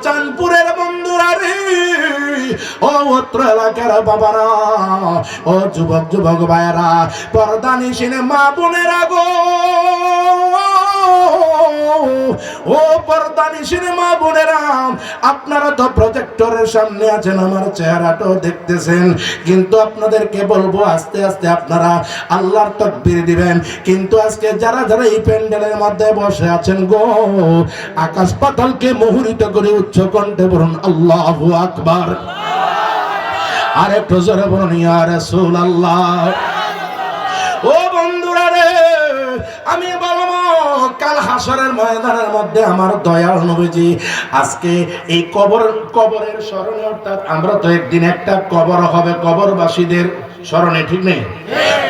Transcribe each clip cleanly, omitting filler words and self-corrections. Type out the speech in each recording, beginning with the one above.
চাঁদপুরের বন্ধুরা রে, ও অত্র এলাকার বাবারা, ও যুবক যুবক ভাইয়েরা, পর্দানিশীন মা বোনেরা গো, ও পর্দানিশীন মা বোনেরা, আপনারা তো প্রজেক্টরের সামনে আছেন, আমার চেহারাটাও দেখতেছেন, কিন্তু আপনাদেরকে বলবো আস্তে আস্তে আপনারা আল্লাহর তাকবীর দিবেন। কিন্তু আজকে যারা যারা এই প্যান্ডেলের মধ্যে বসে আছেন গো, আকাশ পাতালকে মোহিত করে উচ্চ কণ্ঠে বলুন আল্লাহু আকবার। আর একটু জোরে বলুন ইয়া রাসূলুল্লাহ। ও বন্ধুরা রে, আমি বলবো কাল হাসরের ময়দানের মধ্যে আমার দয়াল নবীজি আজকে এই কবরের স্মরণে, অর্থাৎ আমরা তো একদিন একটা কবর হবে কবরবাসীদের স্মরণে, ঠিক নেই?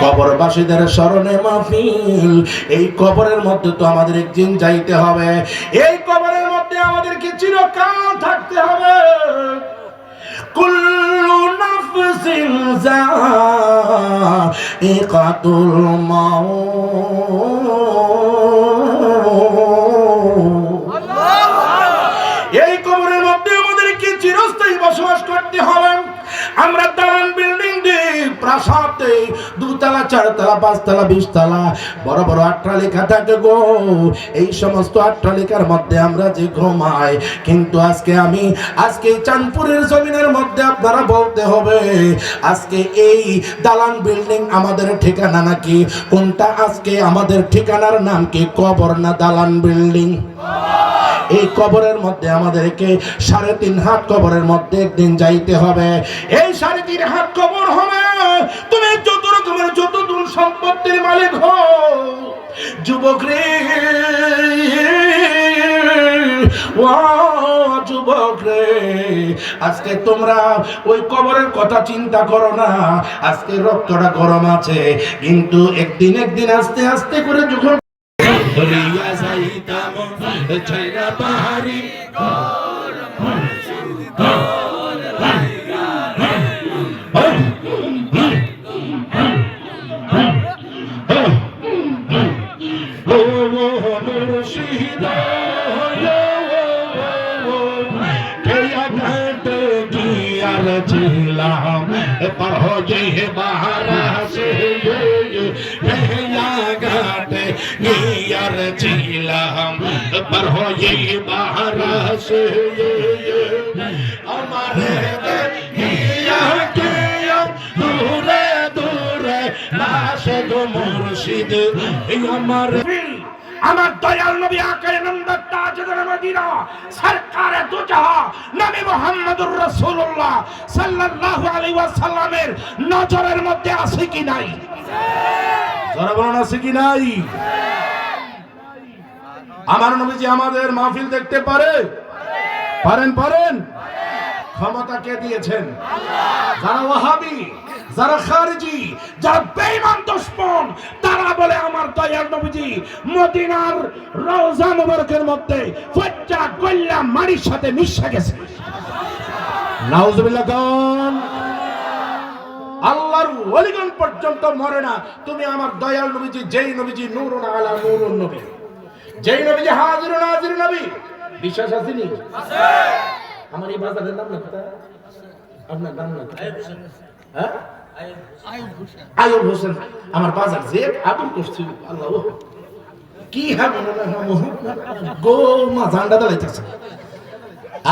কবরবাসীদের স্মরণে মাহফিল। এই কবরের মধ্যে তো আমাদের একদিন যাইতে হবে, এই কবরের মধ্যে আমাদেরকে চিরকাল থাকতে হবে। কুল্লু নাফসিন যায়িকাতুল মাউত। এই কবরের মধ্যে আমাদেরকে চিরস্থায়ী বসবাস করতে হবে। আমরা দালান বিল্ডিং দিই, প্রাসাদে 2 তলা 4 তলা 5 তলা 20 তলা বড় বড় অট্টালিকা থাকে গো, এই সমস্ত অট্টালিকার মধ্যে আমরা যে ঘুমাই। কিন্তু আজকে চাঁদপুরের জমিনের মধ্যে আপনারা বলতে হবে আজকে এই দালান বিল্ডিং আমাদের ঠিকানা নাকি কোনটা? আজকে আমাদের ঠিকানার নাম কি কবর না দালান বিল্ডিং? এই কবরের মধ্যে আমাদেরকে 3.5 হাত কবরের মধ্যে একদিন যাইতে হবে। এই 3.5 হাত কবর হবে, তুমি যত রকমের যত দূর সম্পত্তির মালিক হও, যুবক রে, ও যুবক রে, আজকে তোমরা ওই কবরের কথা চিন্তা করো না। আজকে রক্তটা গরম আছে, কিন্তু একদিন আস্তে আস্তে করে যখন বলিয়া যাইতাম ছাইরা পাহাড়ি ছিলাম পার হয়ে বাহারা সে ঘাটে গিয়ার ছিলাম পার হয়ে বাহারা সে আমার দূরে দূরে লাশে গো মুর্শিদ আমার দয়াল নবী আকায়ে নামদার তাজদার মদিনা সরকারে দু জাহান নবী মুহাম্মদুর রাসূলুল্লাহ সাল্লাল্লাহু আলাইহি ওয়াসাল্লামের নজরের মধ্যে আছে কি নাই? যারা বলেন আছে কি নাই? আমার নবীজি আমাদের মাহফিল দেখতে পারেন? ক্ষমতা কে দিয়েছেন? যারা ওয়াহাবি, যারা খারিজি, যারা বেঈমান দুশমন, তারা বলে আমার দয়াল নবীজি মদিনার রওজা মুবারকের মধ্যে ফজ্জা গল্লা মাটির সাথে মিশে গেছে। নাউজুবিল্লাহ গান। আল্লাহর ওলিগণ পর্যন্ত মরে না। তুমি আমার দয়াল নবীজি, যেই নবীজি নূরুন আলা নূরুন নবী, যেই নবীজি হাজিরুন নাজির নবী, বিশ্বাস আছে নি? আছে। আমার এই বাজারের নাম কি? আপনার নাম কি? হ্যাঁ, আয়ুব হোসেন। আমার বাজার যে আবুল করছি আল্লাহ কি গো মা ঝান্ডা দাঁড়াইতেছে।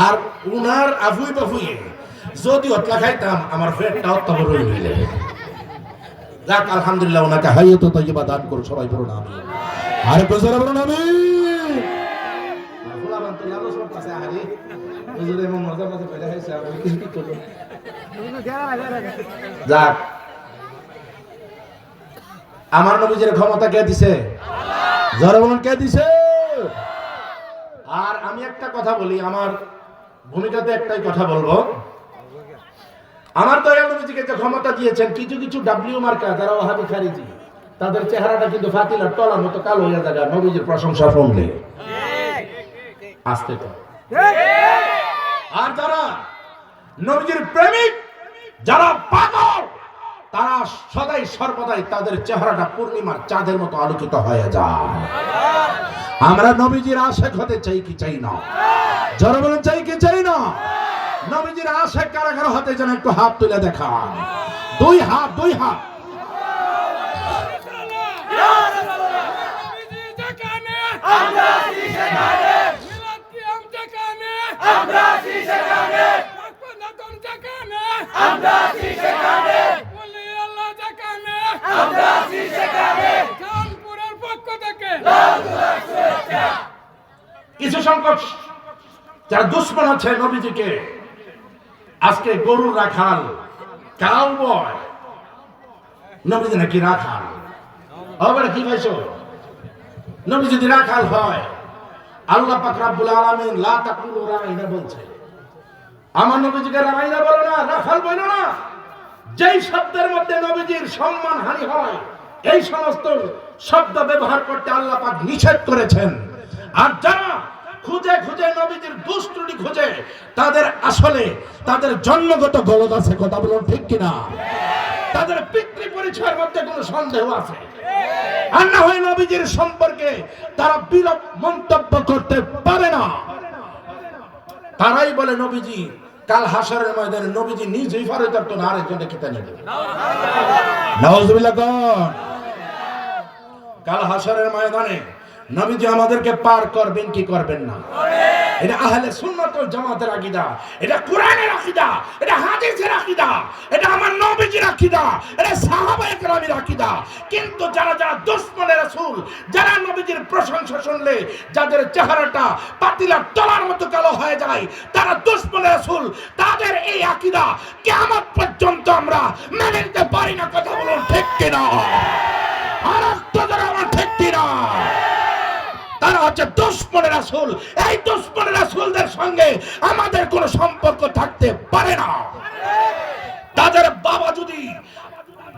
আর উনার আফুই বাফুয়ে যদি অতলা খাইতাম আমার পেটটা অত্যাবর হয়ে গেলে। যাক আলহামদুলিল্লাহ, ওনাকে হাইয়াত তাইয়্যিবা দান করুন। সবাই বলুন আমিন। আর প্রচার বলুন আমিন। ফুলাবান তো লালো সব কাছে আরে হুজুরে মন মজা মজা পেলে হইছে আর কিছু কি করব। যাক, আমার নবীজির ক্ষমতা কে দিছে? আল্লাহ। যারা বলুন কে দিছে? আর আমি একটা কথা বলি, আমার ভূমিকাতে একটাই কথা বলবো। আমার দয়াল নবীজিকে যে ক্ষমতা দিয়েছেন, কিছু কিছু ডাব্লিউ মার্কা যারা ওয়াহাবি খারিজি, তাদের চেহারাটা কিন্তু ফাতিলার তলার মতো কালো হয়ে যায় নবীজির প্রশংসা শুনলে। আস্তে তো। আর যারা নবীজির প্রেমিক, যারা পাগল, তারা সদাই সর্বদাই তাদের চেহারাটা পূর্ণিমার চাঁদের মতো আলোকিত হয়ে যায়। আমরা নবীজির আশিক হতে চাই কি চাই না? যারা বলেন চাই কি চাই আশেক কারাগার হাতে যেন একটু হাত তুলে দেখান, দুই হাত, দুই হাত। কিছু সংখ্যক যারা দুশ্মন আছে নবীজিকে, আজকে গরুর রাখাল, কাউবয়, নবীজি নাকি রাখাল হবে কি ভাইছো? নবী যদি রাখাল হয়, আল্লাহ পাক রব্বুল আলামিন লা তাকুলু রাইনা বলছে, আমার নবীজিকে রাইনা বলো না, রাখাল বলো না। যেই শব্দের মধ্যে নবীজির সম্মান হানি হয়, এই সমস্ত শব্দ ব্যবহার করতে আল্লাহ পাক নিষেধ করেছেন। আর যারা খুঁজে খুঁজে নবীজির দুষ্টুটি খুঁজে, তাদের আসলে তাদের জন্মগত গলদ আছে, কথা বলুন ঠিক কিনা? তাদের পিতৃ পরিচয়ের মধ্যে কোনো সন্দেহ আছে, আর না হয় নবীজির সম্পর্কে তারা বিরূপ মন্তব্য করতে পারে না। তারাই বলে নবীজি কাল হাসরের ময়দানে নবীজি নিজেই ফরিদার তো না, আরেকজনকে কিতা নেবে। নাউজুবিল্লাহ। কাল হাসরের ময়দানে নবীজি আমাদেরকে পার করবেন কি করবেন না? এটা আহলে সুন্নাত ওয়াল জামাতের আকীদা, এটা কোরআনের আকীদা, এটা হাদিসের আকীদা, এটা আমার নবীজির আকীদা, এটা সাহাবায়ে কেরামের আকীদা। কিন্তু যারা যারা দুশমনে রাসূল, যারা নবীজির প্রশংসা শুনলে যাদের চেহারাটা পাতিলার তলার মতো কালো হয়ে যায়, তারা দুশমনে রাসূল, তাদের এই আকীদা কিয়ামত পর্যন্ত আমরা মেনে নিতে পারি না। কথা বলুন ঠিক কিনা? আর একটা যারা আমার ঠিক কিনা? তারা হচ্ছে দুশমনে রাসূল। এই দুশমনে রাসূলদের সঙ্গে আমাদের কোনো সম্পর্ক থাকতে পারে না। তাদের বাবা যদি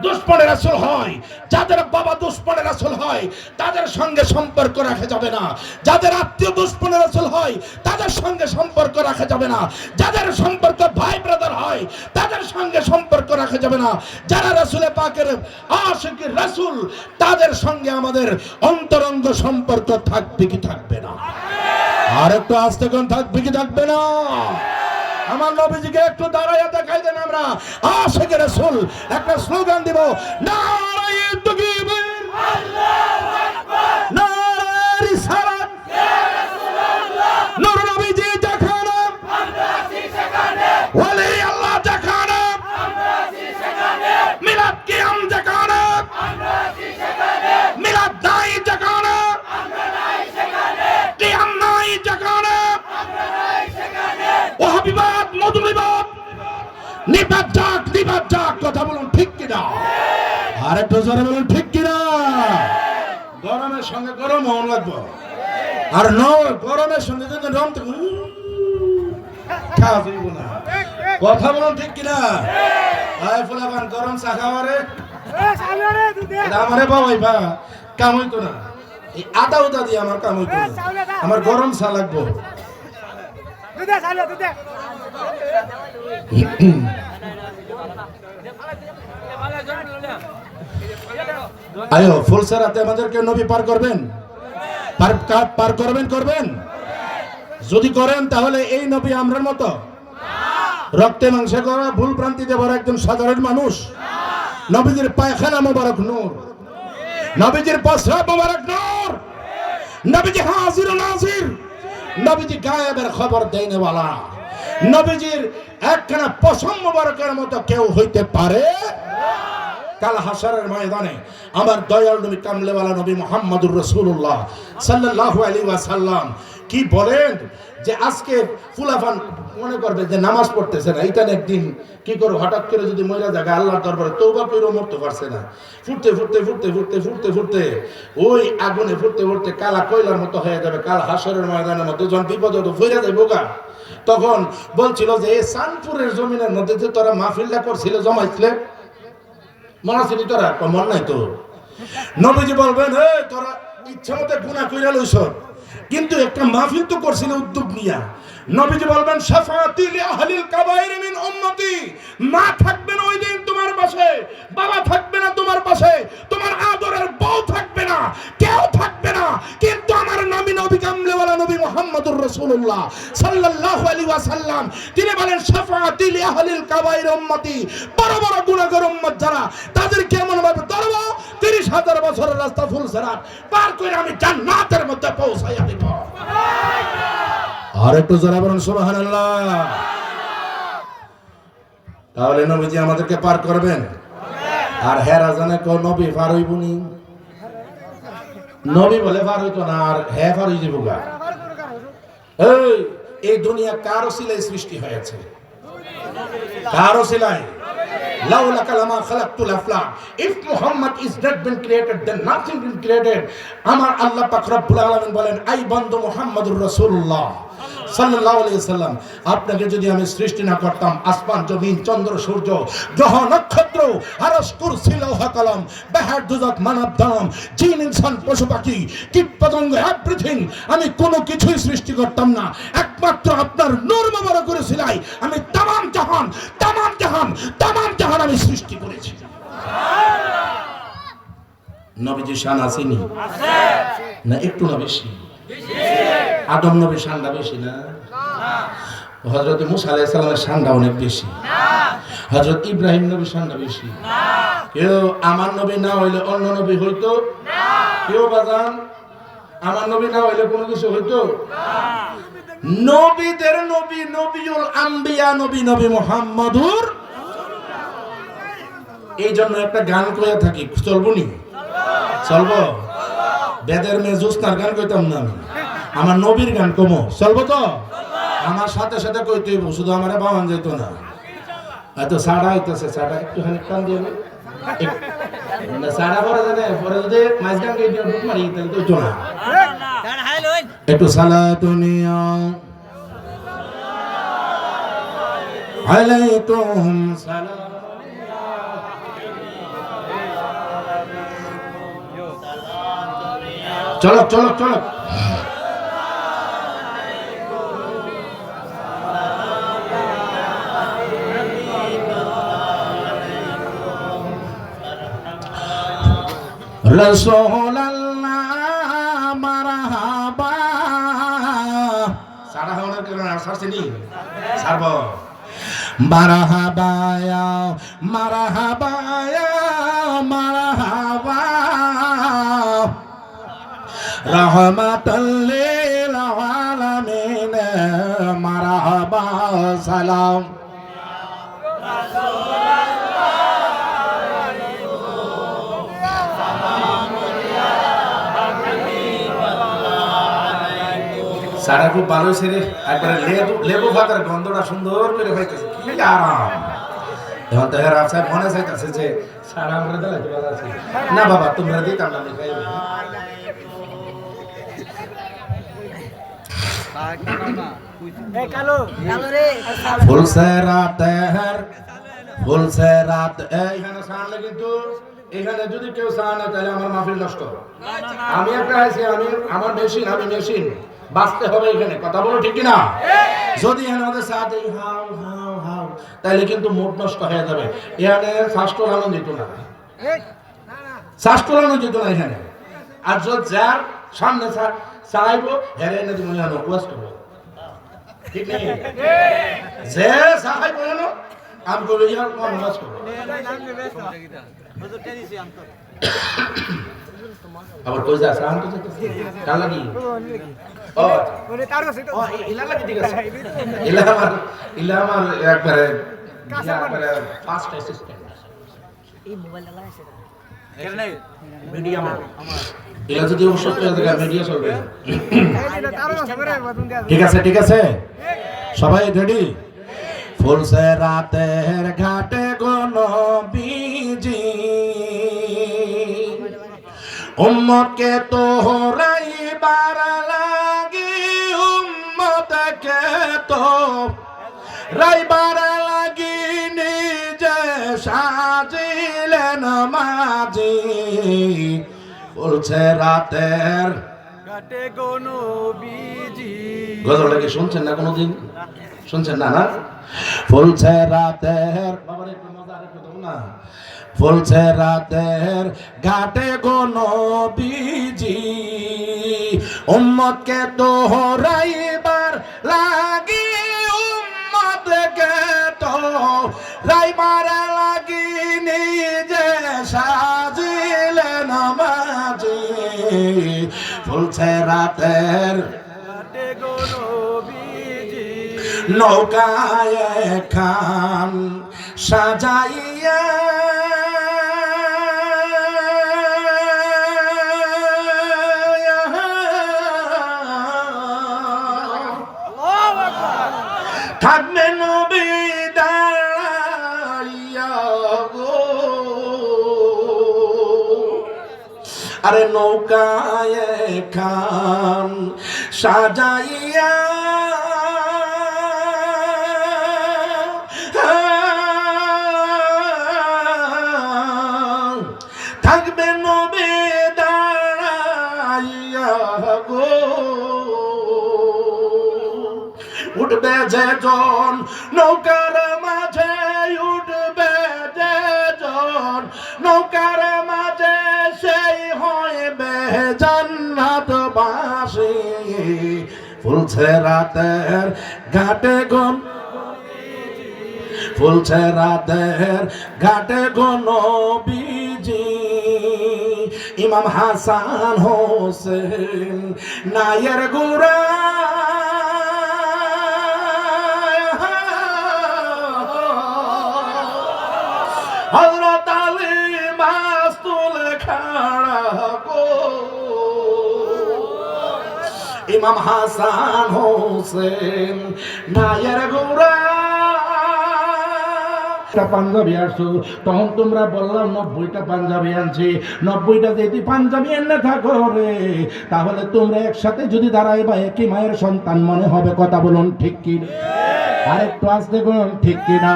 দুশমনে রাসূল হয়, যাদের বাবা দুশমনে রাসূল হয়, তাদের সঙ্গে সম্পর্ক রাখা যাবে না। যাদের আত্মীয় দুশমনে রাসূল হয়, তাদের সঙ্গে সম্পর্ক রাখা যাবে না। যাদের সম্পর্ক ভাই ব্রাদার হয়, তাদের সঙ্গে সম্পর্ক রাখা যাবে না। যারা রাসূলে পাকের আশিক রাসূল, তাদের সঙ্গে আমাদের অন্তরঙ্গ সম্পর্ক থাকবে কি থাকবে না? আর একটু আস্তে কোন থাকবে কি থাকবে না? আমার নবীজিকে একটু দাঁড়াইয়া দেখাই দেন। আমরা আশিক রাসূল একটা স্লোগান দিব, নারায়ে তাকবীর, আল্লাহু আকবার, নারায়ে রিসালাত, ইয়া রাসূলুল্লাহ, নূর নবীজি দেখানো, আমরা আছি সেখানে, ওলি আল্লাহ দেখানো, আমরা আছি সেখানে, মিলাদ কিয়াম দেখানো, আমরা আছি সেখানে, মিলাদ নাই দেখানো, আমরা নাই সেখানে, কিয়াম নাই দেখানো, আমরা নাই সেখানে, ওয়াহাবিবাদ, মওদুদিবাদ, নিবাদ যাক, নিবাদ যাক। কথা বলুন ঠিক কিনা? আর একটু জোরে বলুন ঠিক কিনা? গরমের সঙ্গে গরম হওয়া লাগবে, আর গরমের সঙ্গে যদি রম খাওয়া যাইব না। কথা বলুন ঠিক কিনা? আয় ফুলাবান গরম চা খাওয়ারে আমারে বাবাই বা কাম হইতো না। এই আদা উদা দিয়ে আমার কাম হইতো না, আমার গরম চা লাগবো। আয়ো ফুলসেরাতে আমাদেরকে নবী পার করবেন, পার করবেন, করবেন। যদি করেন তাহলে এই নবী আমরার মতো রক্তে মাংসে করা ভুল ভ্রান্তিতে ভরা একজন সাধারণ মানুষ। নবীজির পায়খানা মোবারক নূর, নবীজির প্রস্রাব মোবারক নূর, নবীজি হাজির ও নাজির, নবীজি গায়েবের খবর দেয়নি ওয়ালা, নবীজির একখানা পশম মোবারকের মতো কেউ হইতে পারে? কাল হাসরের ময়দানে আমার দয়াল নবী কামলেওয়ালা নবী মুহাম্মদুর রাসূলুল্লাহ সাল্লাল্লাহু আলাইহি ওয়াসাল্লাম কি বলেন যে আজকে ফুলাফান মনে করবে যে নামাজ পড়তেছে না, এইটা একদিন কি করে হঠাৎ করে যদি মহিলা জায়গা আল্লাহর দরবারে তওবা কইরো মরতে পারছে না, ফুটতে ফুটতে ফুটতে ফুটতে ফুটতে ফুটতে ওই আগুনে ফুটতে ফুটতে কালা কয়লার মতো হয়ে যাবে। কাল হাসরের ময়দানের মধ্যে যখন বিপদে ফিরে যাইব গা, তখন বলছিল যে এই সানপুরের জমিনের মধ্যে যে তোরা মাহফিলটা করছিল, জমাইছিলে, মনে আছে তোরা? মন নাই তো। নবীজি বলবেন, হে তোরা ইচ্ছা মতো গুনাহ কইরা লইছ, কিন্তু একটা মাহফিল তো করছিল উদ্যোগ নিয়া, নবীজি বলবেন শাফাআতি লি আহলিল কাবাইর মিন উম্মতি, মা থাকবে না ওই দিন তোমার পাশে, বাবা থাকবে না তোমার পাশে, তোমার আদরের বউ থাকবে না, কেউ থাকবে না, কিন্তু আমার নবী, নবী কামলেওয়ালা নবী মুহাম্মদুর রাসূলুল্লাহ সাল্লাল্লাহু আলাইহি ওয়াসাল্লাম তিনি বলেন শাফাআতি লি আহলিল কাবাইর উম্মতি, বড় বড় গুনাহগার উম্মত যারা তাদেরকে এমন ভাবে ধরব ৩০,০০০ বছরের রাস্তা ফুলসিরাত পার করে আমি জান্নাতের মধ্যে পৌঁছাইয়া দেব। আর একটু জোরে বলুন সুবহানাল্লাহ। তাহলে নবীজি আমাদেরকে পার করবেন। আর হেরা জানে কোন নবী পার হইবনি, নবী বলে পার হইতো না, আর হে পার হই যাবো গা। এই দুনিয়া কার ওসিলায় সৃষ্টি হয়েছে? কার ওসিলায়? লাউলা কালামা খালাকতুল আফলাক, if Muhammad is not been created then nothing been created। আমার আল্লাহ পাক রব্বুল আলামিন বলেন, আই বন্ধু মুহাম্মদুর রাসূলুল্লাহ সাল্লাল্লাহু আলাইহি ওয়াসাল্লাম, আপনাকে যদি আমি সৃষ্টি না করতাম, আসমান জমিন চন্দ্র সূর্য গ্রহ নক্ষত্র আরশ কুরসি লৌহ কলম বাহার দুজক মানব দানব জিন ইনসান পশু পাখি কীট পতঙ্গ এভরিথিং, আমি কোনো কিছুই সৃষ্টি করতাম না, একমাত্র আপনার নূর মোবারক করে সিলাই আমি তামাম জাহান আমি সৃষ্টি করেছি। নবীজি শান আসেনি না? একটু না বেশি? আদম নবীর শানটা বেশি না? হযরত মুসা আলাইহিস সালামের শানটা অনেক বেশি, হযরত ইব্রাহিম নবীর শানটা বেশি। কেউ আমার নবী না হইলে অন্য নবী হইতো না, কেউ বাজান আমার নবী না হইলে কোনো কিছু হইতো না। নবীদের নবী নবিউল আম্বিয়া নবী মুহাম্মদুর। এই জন্য একটা গান কইয়া থাকি, চলবো নি? চলবো? বেদের মেয়ে জোসনার গান কইতাম না আমি, আমার নবীর গান কমো, চলবো তো? আমার সাথে সাথে কইতে হইব, শুধু আমারে বাওয়ান যাইতো না। হয়তো সাড়া হইতেছে, সাড়া একটু খানিক টান দিয়ে না, সাড়া পরে জানে পরে যদি মাছ গান গিয়ে বুক মারি তাহলে তো হইতো না। একটু সালাতুনিয়া আলাইকুম সালাম। চলো চলো চলো। রাসূলুল্লাহ মারহাবা, সারা হওয়ার কারণে আর সারছেনি সারব। মারহাবা ইয়া মারহাবা ইয়া মারহাবা রহমাতাল লিল আলামিন মারহাবা সালাম। সারা খুব ভালো ছেড়ে একবারে লেবু ভাতার গন্ধটা সুন্দর করে হইতেছে, কি আরাম। এখন তো হেরা সাহেব মনে চাইতেছে যে সারা আমরা দিলাইতে ভালো আছে না বাবা, তোমরা দিতাম না, আমি খাইবে। ফুলসে রাত এইখানে সানলে কিন্তু এখানে যদি কেউ সানে তাহলে আমার মাহফিল নষ্ট। আমি একটা আছি, আমি আমার মেশিন, আমি মেশিন বাঁচতে হবে এখানে, কথা বলো ঠিক কিনা? যদি এখানে আমাদের সাথে হাও হাও হাও তাহলে কিন্তু মুড নষ্ট হয়ে যাবে। এখানে শ্বাসটোলানো যেত না, শ্বাসটোলানো যেত না এখানে। আর যার সামনে চাইবো হেরে এনে তুমি ওয়াজ করবো, ঠিক নেই? যে চাইবো এনো আমি করবো ইহার ওয়াজ করবো। আবার কই যা সাহান তো কাল লাগি ও ইলা লাগি, ঠিক আছে। ইলা আমার একবারে ফাস্ট অ্যাসিস্ট্যান্ট, এই মোবাইলটা লাগাইছে এর নাই মিডিয়া আমার এলা যদি অবশ্য মিডিয়া চলবে। ঠিক আছে ঠিক আছে, সবাই রেডি? ফুলসে রাতের ঘাটে গো নবীজি উম্মতকে তোরাইবার লাগি, উম্মতকে তো রাইবার লাগি নিজে সাজিলেন মাঝি। ফুলসে রাতের ঘাটে গো নবীজি গজলটা কি শুনছেন না কোনোদিন? শুনছেন না? না ফুলছে রাতের, বাবার একটু মজা একটু দাও না। ফুলছে রাতের ঘাটে গো নবীজি, উম্মতকে দোহরাইবার লাগি, উম্মতকে দোহরাইবার লাগি নিজে সাজিলেন মাঝি। ফুলছে রাতের নৌকায় খান সাজাইয়া, থাকবে নবী দাঁড়াইয়া গো, আরে নৌকায় খান সাজাইয়া, থাকবে নবী দাঁড়াইয়া গো। উঠবে যে জন নৌকার মাঝে, উঠবে যে জন নৌকার মাঝে, সেই হইবে জান্নাতবাসী। ফুলছে রাতের ঘাটে গন, ফুলছে রাতের ঘাটে গো নবীজি, ইমাম হাসান হোসেন নায়ের গুরা, হযরত আলী মাস্তুল খাড়া গো, ইমাম হাসান হোসেন নায়ের গুরা। পাঞ্জাবি আসছো, তখন তোমরা বললাম 90টা পাঞ্জাবি আনছি। 90টা যদি পাঞ্জাবি এনে থাকো রে, তাহলে তোমরা একসাথে যদি দাঁড়াই বা একই মায়ের সন্তান মনে হবে। কথা বলুন ঠিক কি? আরেকটু আসতে বলুন ঠিক কিনা?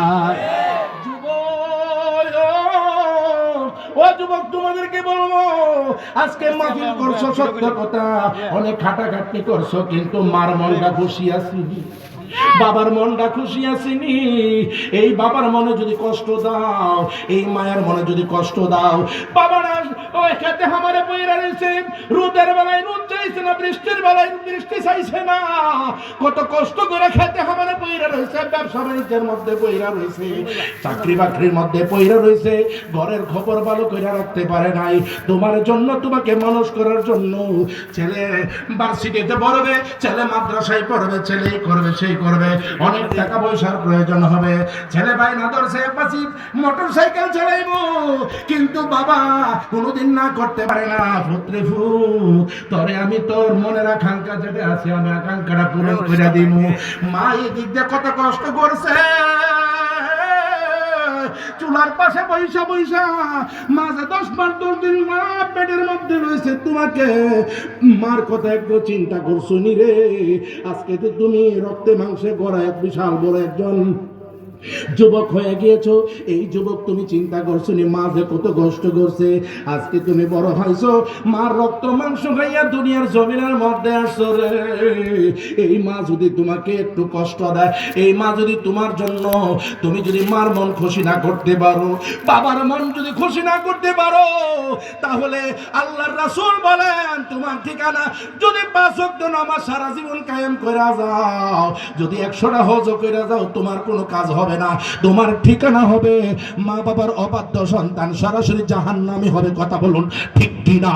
ও যুবক, তোমাদেরকে বলবো, আজকে মাহফিল করছো সত্য কথা, অনেক খাটাখাটনি করছো, কিন্তু মার মনটা খুশি আছি, বাবার মনটা খুশি আসেনি। এই বাবার মনে যদি কষ্ট দাও, এই মায়ের মনে যদি কষ্ট দাও, বাবারা ওই খেতে আমারে বইরা রয়েছে, রোদের বেলায় রোদ চাইছে না, বৃষ্টির বেলায় বৃষ্টি চাইছে না, কত কষ্ট করে খেতে আমারে বইরা রয়েছে, ব্যবসা বাণিজ্যের মধ্যে বইরা রয়েছে, চাকরি বাকরির মধ্যে বইরা রয়েছে, ঘরের খবর ভালো করে রাখতে পারে নাই। তোমার জন্য, তোমাকে মানুষ করার জন্য, ছেলে ভার্সিটিতে পড়বে, ছেলে মাদ্রাসায় পড়বে, ছেলে করবে সেই করবে, অনেক টাকা পয়সার প্রয়োজন হবে, ছেলে ভাই না ধরছে পাশি মোটর সাইকেল চালাইবো, কিন্তু বাবা কোনোদিন না করতে পারে না। পুত্রে ফু, তরে আমি তোর মনের আকাঙ্ক্ষা যেটা আছে, আমি আকাঙ্ক্ষাটা পূরণ করে দিব। মা এই দিক দিয়ে কত কষ্ট করছে, চুলার পাশে পয়সা পয়সা মাঝে 10 মাস 10 দিন মা পেটের মধ্যে রয়েছে। তোমাকে মার কথা একটু চিন্তা করছো নি রে? আজকে তো তুমি রক্তে মাংসে গড়া এক বিশাল বড় একজন যুবক হয়ে গিয়েছো। এই যুবক তুমি চিন্তা করছো নি মা যে কত কষ্ট করছে? আজকে তুমি বড় হয়েছো, মার রক্ত মাংস খাইয়া দুনিয়ার জমিনের মধ্যে আসছো রে। এই মা যদি তোমাকে একটু কষ্ট দেয়, এই মা যদি তোমার জন্য, তুমি যদি মার মন খুশি না করতে পারো, বাবার মন যদি খুশি না করতে পারো, তাহলে আল্লাহর রাসূল বলেন তোমার ঠিকানা যদি 5 ওয়াক্ত নামাজ সারা জীবন কায়েম করে যাও, যদি 100টা হজ করে যাও, তোমার কোনো কাজ হবে না। তোমার ঠিকানা হবে মা বাবার অবাধ্য সন্তান, সরাসরি জাহান্নামী হবে। কথা বলুন ঠিক কিনা?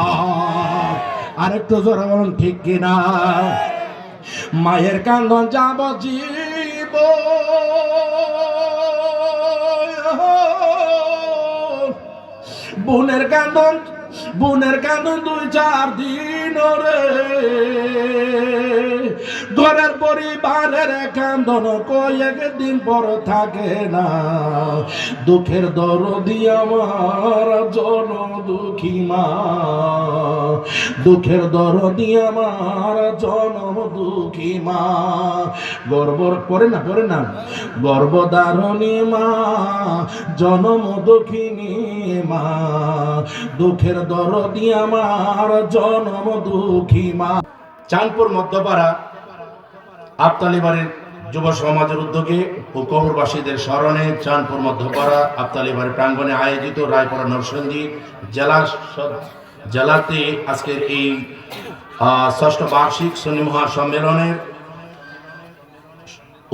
আরেকটু জোরে বলুন ঠিক কিনা? মায়ের কান্দন যাব জীব, বোনের কান্দন, বোনের কান্দন 2-4 দিন রে, ঘরের পরিবারের কান্দন কয়েকদিন পর থাকে না। দুঃখের দরদি আমার জনম দুঃখী মা, দুঃখের দরদি আমার জনম দুঃখী মা। গর্ব করে না, করে না, গর্ভধারণী মা, জনম দুঃখিনী মা, দুঃখের দরদি আমার জনম দুঃখী মা। চাঁদপুর মধ্যপাড়া আবতালিবাড়ির যুব সমাজের উদ্যোগে ও কবরবাসীদের স্মরণে চাঁদপুর মধ্যপাড়া আবতালিবাড়ি প্রাঙ্গণে আয়োজিত রায়পুরা নরসিংদী জেলাতে আজকের এই ষষ্ঠ বার্ষিক সুন্নি মহাসম্মেলনের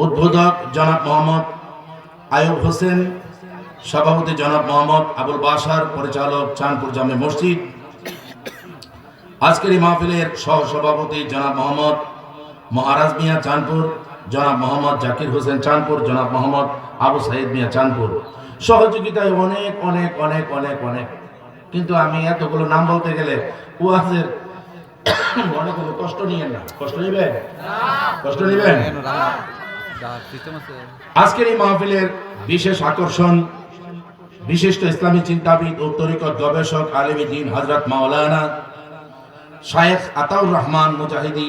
উদ্বোধক জনাব মোহাম্মদ আয়ুব হোসেন, সভাপতি জনাব মোহাম্মদ আবুল বাশার, পরিচালক চাঁদপুর জামে মসজিদ। আজকের এই মাহফিলের সহ সভাপতি জনাব মোহাম্মদ মহারাজ মিয়া চাঁদপুর, জনাব মোহাম্মদ জাকির হোসেন চাঁদপুর, জনাব মোহাম্মদ আবু সাইদ মিয়া চাঁদপুর। সহযোগিতায় অনেক অনেক অনেক অনেক অনেক, কিন্তু আমি এতগুলো নাম বলতে গেলে ওয়াজের অনেক কষ্ট নিয়েন না। কষ্ট নিবেন? কষ্ট নিবেন? আজকের এই মাহফিলের বিশেষ আকর্ষণ বিশিষ্ট ইসলামী চিন্তাবিদ ও তরিকত গবেষক আলেম দ্বীন হযরত মাওলানা শায়েখ আতাউর রহমান মুজাহিদি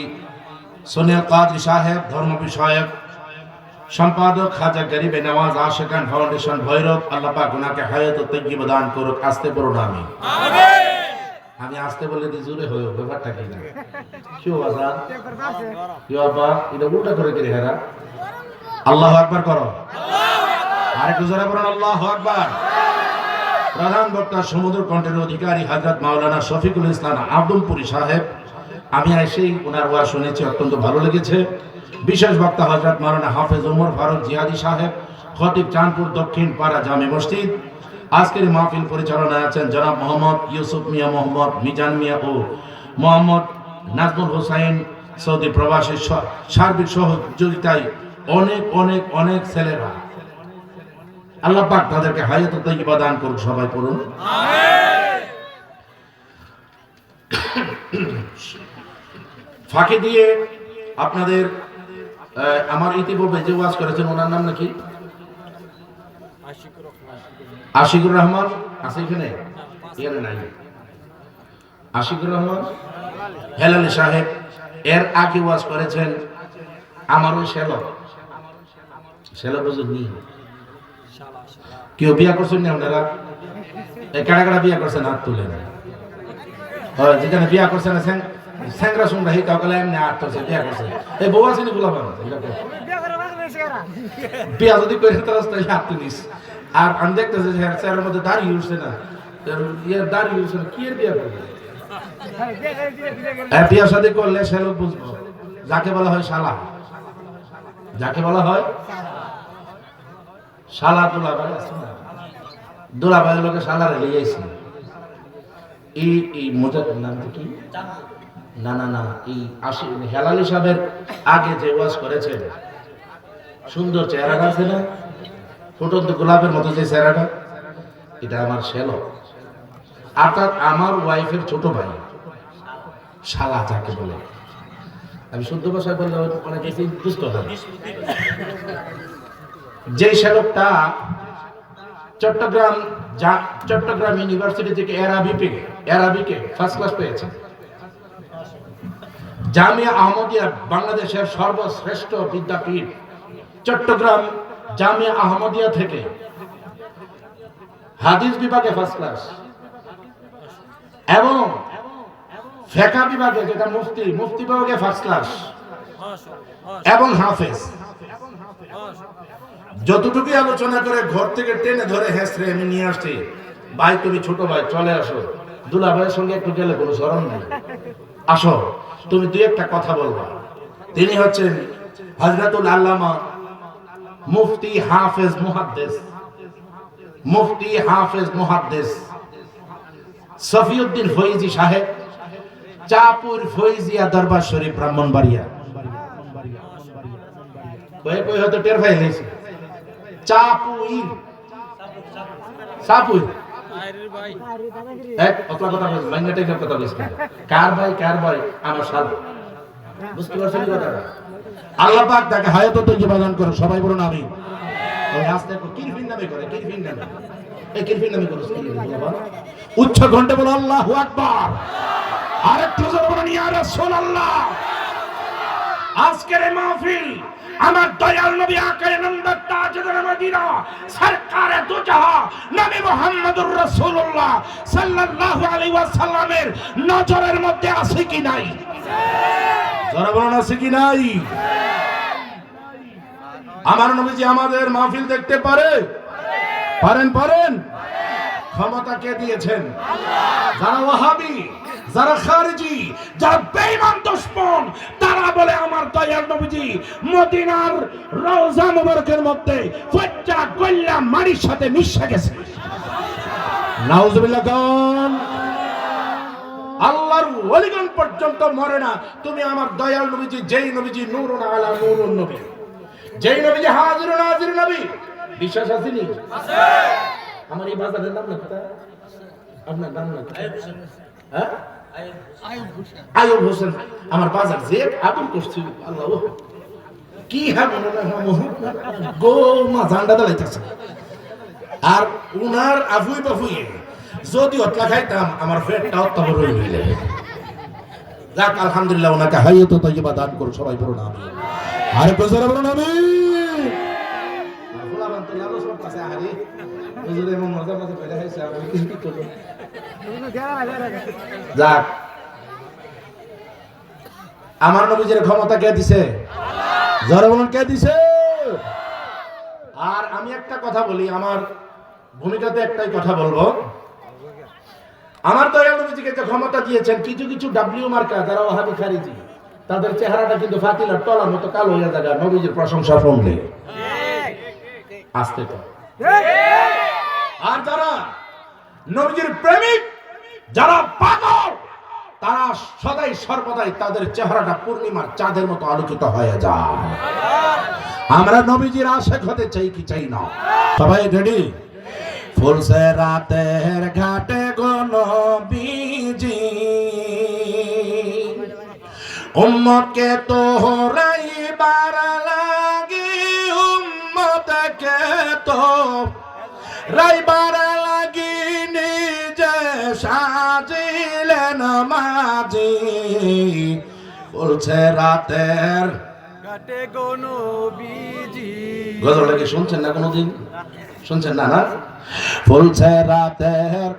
সোনিয়া কাদরি সাহেব, ধর্ম বিষয়ক সম্পাদক খাজা গরিবে নওয়াজ আশিকান ফাউন্ডেশন ভৈরব। আল্লাহ পাক উনাকে হায়াত ও তাইয়্যিবা দান করুক। আস্তে পড়ুন আমিন। আমি আসতে বলে দি জোরে হইও, ব্যাপারটা কি না? কি আজান কি বাবা, এটা উল্টা করে দিলে হেরা। আল্লাহু আকবার করো, আরেকটু জোরে বলুন আল্লাহু আকবার। প্রধান বক্তা সমুদ্র কণ্ঠের অধিকারী হযরত মাওলানা শফিকুল ইসলাম আব্দুলপুরি সাহেব। আমি এসেই ওনার ওয়াজ শুনেছি, অত্যন্ত ভালো লেগেছে। বিশেষ বক্তা হযরত মাওলানা হাফেজ ওমর ফারুক জিহাদি সাহেব, খতিব চাঁদপুর দক্ষিণ পাড়া জামে মসজিদ। আজকের মাহফিল পরিচালনায় আছেন জনাব মোহাম্মদ ইউসুফ মিয়া, মোহাম্মদ মিজান মিয়া ও মোহাম্মদ নাজমুল হোসাইন। সৌদি প্রবাসী সার্বিক সহযোগিতায় অনেক অনেক অনেক ছেলেরা, আল্লাহ পাক তাদেরকে হায়াত ও তাইয়্যিবা দান করুন। সবাই পড়ুন আমিন। ফাঁকি দিয়ে আপনাদের আমার ইতিপূর্বে যে ওয়াজ করেছেন ওনার নাম নাকি? আশিকুর রহমান আছে এখানে? এখানে নাই। আশিকুর রহমান হেলালি সাহেব এর আগে ওয়াজ করেছেন আমার ওই শেলো বুঝুননি। কেউ বিয়া করছেন না আপনারা? কারা কারা বিয়া করছেন হাত তুলেন। যেখানে বিয়া করছেন স্যাংরা সুন্দর হি কাউকে এমনি হাত তুলছে, বিয়া করছে। এই বউ আসেনি গুলাবান বিয়া যদি করে তাহলে হাত তুলিস। আর আমি দেখতেছি যে চেয়ারের মধ্যে দাঁড়িয়ে উঠছে না, দাঁড়িয়ে উঠছে না, কি এর বিয়া করবে? বিয়া শাদী করলে সে লোক বুঝবো যাকে বলা হয় শালা, যাকে বলা হয় শালা। দুলাভাই আছে না, দুলাভাইয়ের লোকে শালারে লিয়েছে। এই মজার নাম কি? না না না, এই হেলালি সাহেবের আগে যে ওয়াজ করেছেন, সুন্দর চেহারাটা আছে না, ফুটন্ত গোলাপের মতো যে চেহারাটা, এটা আমার শেলো, অর্থাৎ আমার ওয়াইফের ছোট ভাই, শালা যাকে বলে। আমি শুদ্ধ ভাষায় বললে অনেক বুঝতে হবে। যে শ্যালকটা চট্টগ্রাম ইউনিভার্সিটি থেকে অ্যারাবিকে ফার্স্ট ক্লাস পেয়েছে। জামিয়া আহমদিয়া বাংলাদেশের সর্বশ্রেষ্ঠ বিদ্যাপীঠ। চট্টগ্রাম জামিয়া আহমদিয়া থেকে হাদিস বিভাগে ফার্স্ট ক্লাস এবং ফিকহ বিভাগে, যেটা মুফতি বিভাগে ফার্স্ট ক্লাস এবং হাফেজ। যতটুকু আলোচনা করে ঘর থেকে টেনে ধরে হেসরে আমি নিয়ে আসছি, ভাই তুমি ছোট ভাই চলে আসো, দুলা ভাইয়ের সঙ্গে একটু গেলে কোনো শরম নেই, আসো তুমি দুই একটা কথা বলবা। তিনি হচ্ছেন হযরতুল আল্লামা মুফতি হাফেজ মুহাদ্দিস সফিউদ্দিন ফৈজি সাহেব, চাপুর ফৈজিয়া দরবার শরীফ, ব্রাহ্মণবাড়িয়া। কই হয়তো টের পাই নিয়েছে। কার ভাই আমার শালা। বুঝতে পারছেন কথাটা? আল্লাহ পাক তাকে হায়াত ও তাইয়্যিবা দান করুন। সবাই বলুন আমিন। ওই আস্তে কিরফিন নামে করে, কিরফিন নামে, এই কিরফিন নামে করে উচ্চ ঘন্টা বলো আল্লাহু আকবার। আরেকটু জোরে বলুন ইয়া রাসূলুল্লাহ। আজকের এই মাহফিল আমার দয়াল নবী আকায়ে নামদার তাজদার মদিনা সরকারে দু জাহান নবী মুহাম্মদুর রাসূলুল্লাহ সাল্লাল্লাহু আলাইহি ওয়াসাল্লামের নজরের মধ্যে আছে কি নাই? জোরে বলুন আছে কি নাই? আমার নবীজি আমাদের মাহফিল দেখতে পারে? পারেন? ক্ষমতা কে দিয়েছেন? যারা ওয়াহাবি, যারা খারিজি, যারা বেঈমান দুশমন, তারা বলে আমার দয়াল নবীজি মদিনার রওজা মুবারকের মধ্যে ফজ্জা গল্লা মাটির সাথে মিশে গেছে। নাউজুবিল্লাহ গান। আল্লাহর ওলিগণ পর্যন্ত মরে না। তুমি আমার দয়াল নবীজি, যেই নবীজি নূরুন আলা নূরুন নবী, যেই নবীজি হাজির নাজির নবী, বিশ্বাস আছে নি? আছে। আমার এই বাজারের নাম না কথা, আপনার নাম না? হ্যাঁ, আয়ুব হোসেন। আমার বাজার যে আদর করছি, আল্লাহ কি হ্যাঁ মনে না গো মা ঝান্ডা দাঁড়াইতেছে। আর উনার আফুই বাফুই যদি অতলা খাইতাম আমার পেটটা অত্যন্ত রয়ে গেলে। যাক আলহামদুলিল্লাহ, ওনাকে হাইয়ত তাইয়্যিবা দান করুন। সবাই বলুন আমিন। আরে প্রচার বলুন আমিন। ফুলাবান তো লালো সব কাছে আরে হুজুর এমন মজা মজা কইরা হইছে আমি কি করব। যাক, আমার নবীজির ক্ষমতা কে দিছে? আল্লাহ। যারা বলুন কে দিছে? আর আমি একটা কথা বলি, আমার ভূমিকাতে একটাই কথা বলবো। আমার দয়াল নবীজিকে যে ক্ষমতা দিয়েছেন, কিছু কিছু ডাব্লিউ মার্কা যারা ওয়াহাবি খারিজি, তাদের চেহারাটা কিন্তু ফাতিলার তলার মতো কালো হয়ে যায় নবীজির প্রশংসা শুনলে। আসতে তো। আর যারা নবীজির প্রেমিক, যারা পাগল, তারা সদাই সর্বদাই তাদের চেহারাটা পূর্ণিমার চাঁদের মতো আলোকিত হয়ে যায়। আমরা নবীজির আশিক হতে চাই কি চাই না? সবাই রেডি? ফুলসে রাতের ঘাটে গো নবীজি, উম্মতকে তোরাইবার লাগি, উম্মতকে তো রাইবার লাগি, নিজে সাজিলেন মাঝি। ফুলসে রাতের ঘাটে গো নবীজি। গজলটা কি শুনছেন না কোনোদিন? শুনছেন না? না, ফুলছে রাতের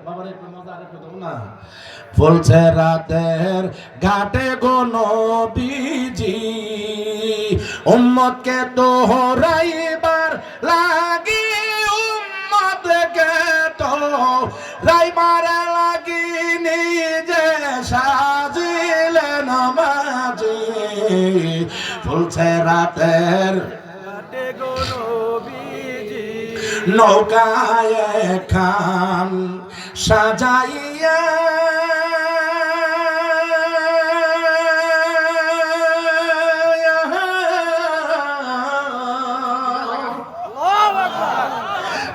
ফুলছে রাতের ঘাটে গো নবীজি, উম্মতকে তোরাইবার লাগি, উম্মতকে তোরাইবার লাগি, নিজে সাজিলেন মাঝি। ফুলছে রাতের ঘাটে গো নবীজি, নৌকায় খান সাজাইয়া,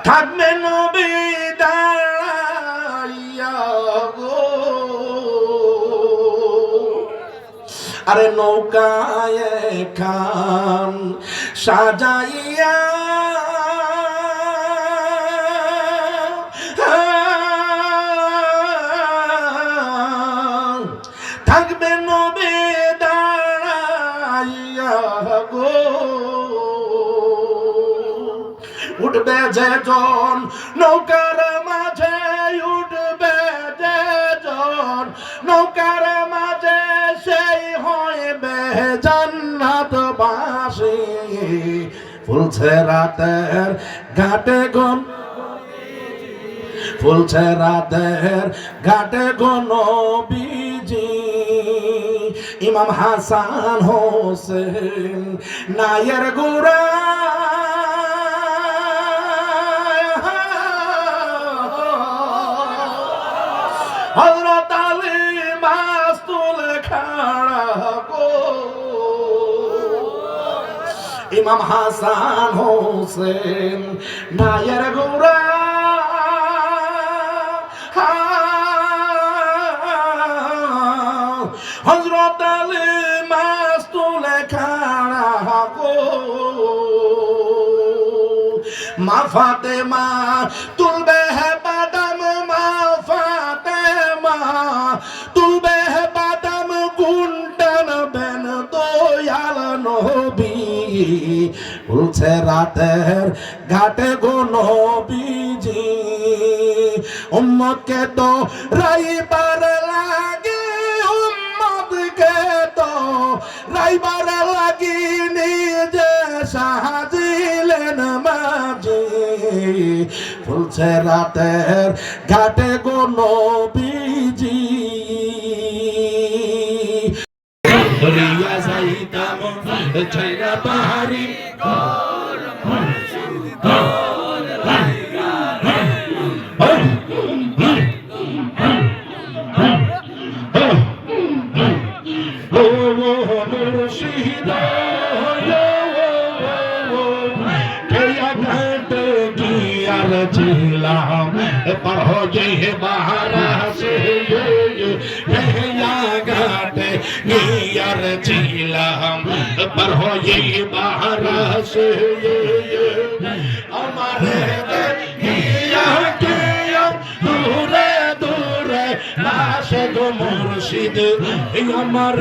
থাকবে নবী দাঁড়াইয়া গো। আরে নৌকায় খান সাজাইয়া, থাকবে নবী দাঁড়াইয়া গো। উঠবে যেজন নৌকার মাঝে, উঠবে যেজন নৌকার মাঝে, সেই হইবে জান্নাতবাসী। ফুলছে রাতের ঘাটে গো, ফুলছে রাতের ঘাটে গো নবীজি, ইমাম হাসান হোসেন নায়ের গোরা, হযরত আলী মাস্তুল খাড়া গো। ইমাম হাসান হোসেন নায়ের গোরা, হযরত আলী মাস্তুল খাড়া গো। মা ফাতেমা তুলবে হে বাদাম, মা ফাতেমা তুলবে হে বাদাম, গুন্ডন বেন দয়াল নবী। ফুলছে রাতের ঘাটে গো নবীজি, উম্মতকে তো রাইবার লাগে, উম্মতকে তো রাইবার লাগি, নিজে সাহায্য ছিলেন মাঝি ফুলছে রাতের ঘাটে গো নবীজি ধরিয়া যাইতাম ছাইরা পাহাড়ি ছিলাম पर हो जे बहारा से घाटे गियर ছিলাম पर हो ये बहारा से हमारे गिया के दूरे दूरे लाश गो मुर्शिद हमारे